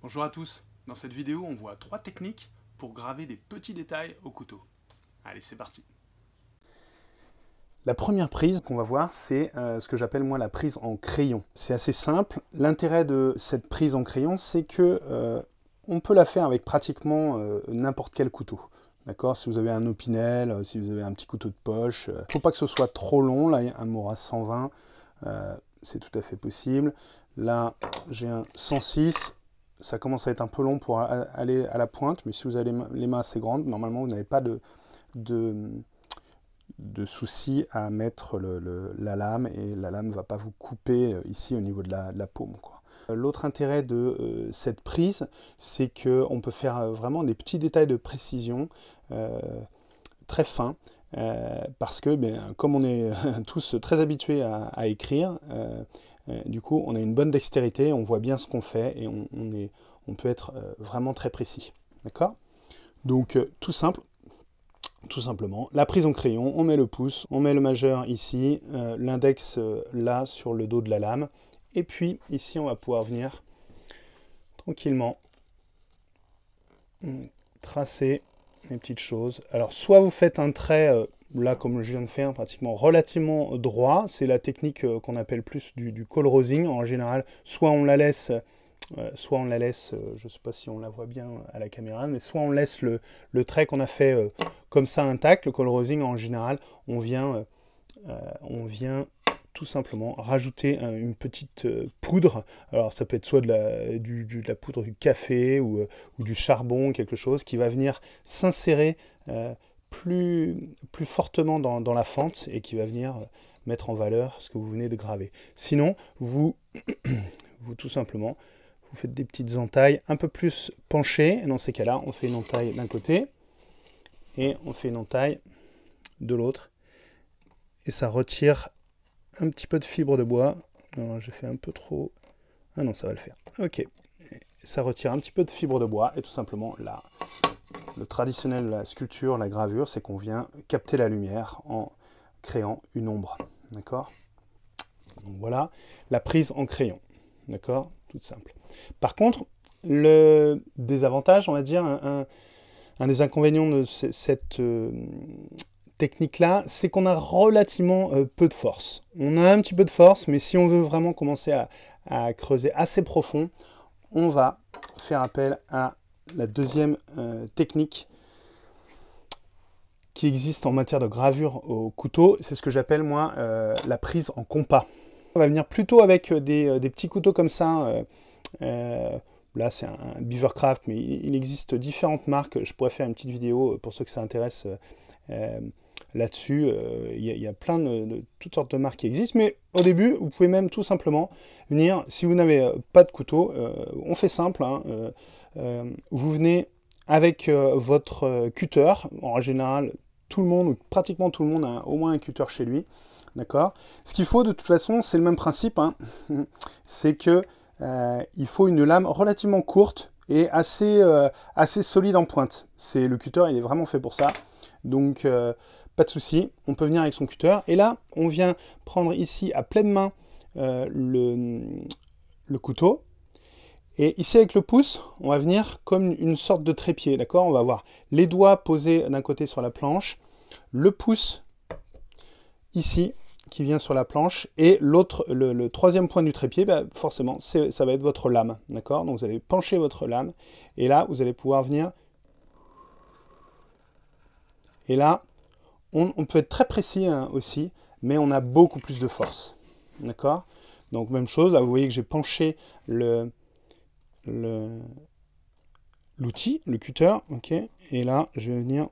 Bonjour à tous, dans cette vidéo on voit 3 techniques pour graver des petits détails au couteau. Allez, c'est parti. La première prise qu'on va voir, c'est ce que j'appelle moi la prise en crayon. C'est assez simple. L'intérêt de cette prise en crayon, c'est que on peut la faire avec pratiquement n'importe quel couteau. D'accord? Si vous avez un Opinel, si vous avez un petit couteau de poche, il ne faut pas que ce soit trop long. Là, il y a un Mora 120, c'est tout à fait possible. Là, j'ai un 106. Ça commence à être un peu long pour aller à la pointe, mais si vous avez les mains assez grandes, normalement, vous n'avez pas de souci à mettre la lame, et la lame ne va pas vous couper ici au niveau de la paume, quoi. L'autre intérêt de cette prise, c'est qu'on peut faire vraiment des petits détails de précision très fins, parce que comme on est tous très habitués à écrire, du coup on a une bonne dextérité, on voit bien ce qu'on fait et on peut être vraiment très précis. D'accord? Donc tout simplement, la prise en crayon, on met le pouce, on met le majeur ici, l'index là sur le dos de la lame, et puis ici on va pouvoir venir tranquillement tracer les petites choses. Alors soit vous faites un trait, là comme je viens de faire, pratiquement relativement droit, c'est la technique qu'on appelle plus du colrosing en général, soit on la laisse, je ne sais pas si on la voit bien à la caméra, mais soit on laisse le trait qu'on a fait comme ça intact. Le colrosing en général, on vient tout simplement rajouter une petite poudre. Alors ça peut être soit de la poudre du café ou du charbon, quelque chose qui va venir s'insérer plus fortement dans la fente et qui va venir mettre en valeur ce que vous venez de graver. Sinon, vous tout simplement, vous faites des petites entailles un peu plus penchées. Et dans ces cas-là, on fait une entaille d'un côté et on fait une entaille de l'autre. Et ça retire un petit peu de fibre de bois. Alors, j'ai fait un peu trop... Ah non, ça va le faire. Ok. Et ça retire un petit peu de fibre de bois. Et tout simplement, là, le traditionnel de la sculpture, la gravure, c'est qu'on vient capter la lumière en créant une ombre. D'accord? Donc voilà la prise en crayon. D'accord? Toute simple. Par contre, le désavantage, on va dire, un des inconvénients de cette technique-là, c'est qu'on a relativement peu de force. On a un petit peu de force, mais si on veut vraiment commencer à creuser assez profond, on va faire appel à la deuxième technique qui existe en matière de gravure au couteau. C'est ce que j'appelle, moi, la prise en compas. On va venir plutôt avec des petits couteaux comme ça. Là, c'est un Beavercraft, mais il existe différentes marques. Je pourrais faire une petite vidéo pour ceux que ça intéresse là-dessus. Il y a plein de toutes sortes de marques qui existent. Mais au début, vous pouvez même tout simplement venir, si vous n'avez pas de couteau, on fait simple. Hein, vous venez avec votre cutter. En général, tout le monde, ou pratiquement tout le monde, a au moins un cutter chez lui. D'accord? Ce qu'il faut de toute façon, c'est le même principe, hein. C'est que il faut une lame relativement courte et assez solide en pointe. Le cutter, il est vraiment fait pour ça. Donc, pas de souci, on peut venir avec son cutter. Et là, on vient prendre ici à pleine main le couteau. Et ici, avec le pouce, on va venir comme une sorte de trépied. D'accord? On va avoir les doigts posés d'un côté sur la planche, le pouce ici, qui vient sur la planche, et l'autre, le troisième point du trépied, forcément, ça va être votre lame, d'accord? Donc vous allez pencher votre lame, et là, vous allez pouvoir venir, et là, on peut être très précis hein, aussi, mais on a beaucoup plus de force, d'accord? Donc même chose, là, vous voyez que j'ai penché l'outil, le cutter, ok? Et là, je vais venir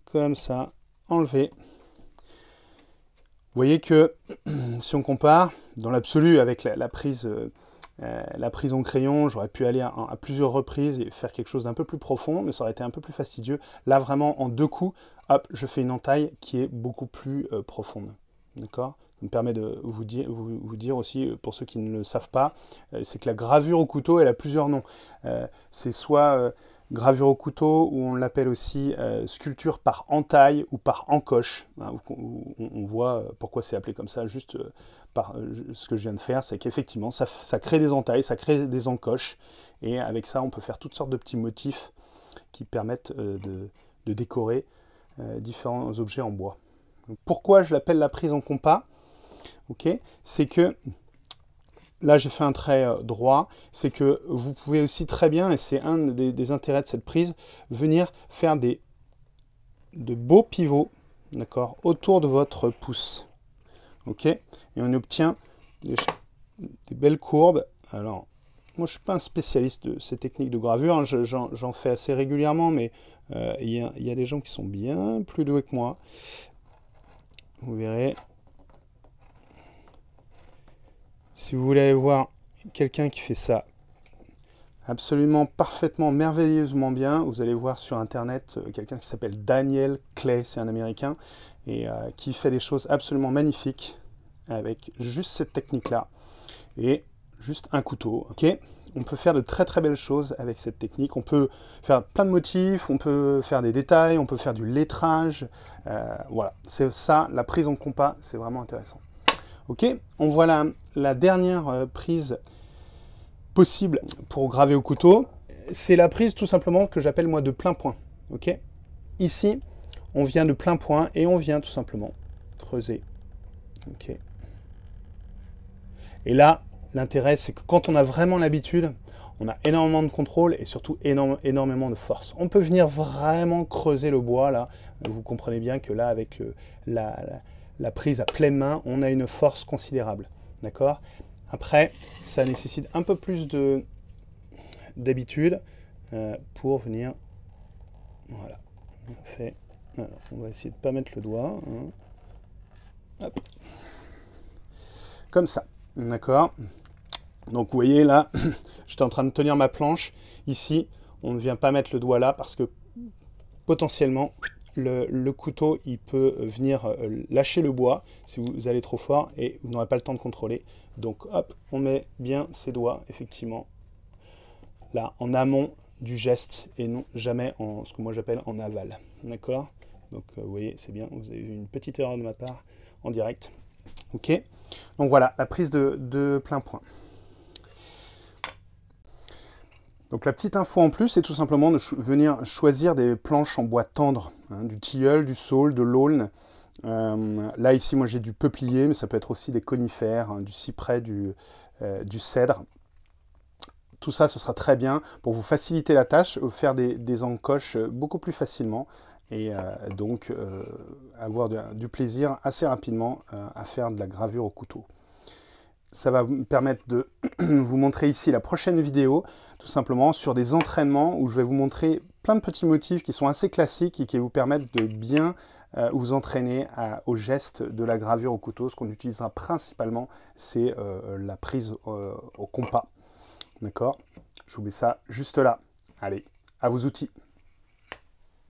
comme ça, enlever. Vous voyez que si on compare, dans l'absolu avec la prise en crayon, j'aurais pu aller à plusieurs reprises et faire quelque chose d'un peu plus profond, mais ça aurait été un peu plus fastidieux. Là, vraiment, en deux coups, hop, je fais une entaille qui est beaucoup plus profonde. D'accord? Ça me permet de vous dire aussi, pour ceux qui ne le savent pas, c'est que la gravure au couteau, elle a plusieurs noms. C'est soit gravure au couteau, ou on l'appelle aussi sculpture par entaille ou par encoche. Hein, on voit pourquoi c'est appelé comme ça, juste ce que je viens de faire, c'est qu'effectivement, ça crée des entailles, ça crée des encoches, et avec ça, on peut faire toutes sortes de petits motifs qui permettent de décorer différents objets en bois. Donc, pourquoi je l'appelle la prise en compas? Okay, c'est que là, j'ai fait un trait droit, c'est que vous pouvez aussi très bien, et c'est un des intérêts de cette prise, venir faire de beaux pivots, d'accord, autour de votre pouce. Ok, et on obtient des belles courbes. Alors, moi, je ne suis pas un spécialiste de ces techniques de gravure, hein, j'en fais assez régulièrement, mais il y a des gens qui sont bien plus doués que moi. Vous verrez. Si vous voulez aller voir quelqu'un qui fait ça absolument parfaitement, merveilleusement bien, vous allez voir sur internet quelqu'un qui s'appelle Daniel Clay, c'est un américain, et qui fait des choses absolument magnifiques avec juste cette technique-là et juste un couteau. Ok, on peut faire de très très belles choses avec cette technique. On peut faire plein de motifs, on peut faire des détails, on peut faire du lettrage. Voilà, c'est ça, la prise en compas, c'est vraiment intéressant. Ok, on voit la dernière prise possible pour graver au couteau. C'est la prise tout simplement que j'appelle moi de plein point. Ok, ici, on vient de plein point et on vient tout simplement creuser. Ok. Et là, l'intérêt, c'est que quand on a vraiment l'habitude, on a énormément de contrôle et surtout énormément de force. On peut venir vraiment creuser le bois, là. Vous comprenez bien que là, avec la prise à pleine main, on a une force considérable. D'accord? Après, ça nécessite un peu plus d'habitude pour venir... Voilà. On va essayer de ne pas mettre le doigt. Hein. Hop. Comme ça. D'accord? Donc vous voyez là, j'étais en train de tenir ma planche. Ici, on ne vient pas mettre le doigt là parce que potentiellement, le couteau, il peut venir lâcher le bois si vous allez trop fort et vous n'aurez pas le temps de contrôler. Donc hop, on met bien ses doigts, effectivement, là, en amont du geste et non jamais en ce que moi j'appelle en aval. D'accord? Donc vous voyez, c'est bien, vous avez eu une petite erreur de ma part en direct. Ok? Donc voilà, la prise de plein point. Donc la petite info en plus, c'est tout simplement de venir choisir des planches en bois tendre, hein, du tilleul, du saule, de l'aulne. Là ici, moi j'ai du peuplier, mais ça peut être aussi des conifères, hein, du cyprès, du cèdre. Tout ça, ce sera très bien pour vous faciliter la tâche, faire des encoches beaucoup plus facilement et donc avoir du plaisir assez rapidement à faire de la gravure au couteau. Ça va me permettre de vous montrer ici la prochaine vidéo, tout simplement sur des entraînements où je vais vous montrer plein de petits motifs qui sont assez classiques et qui vous permettent de bien vous entraîner au geste de la gravure au couteau. Ce qu'on utilisera principalement, c'est la prise au compas. D'accord? Je vous mets ça juste là. Allez, à vos outils.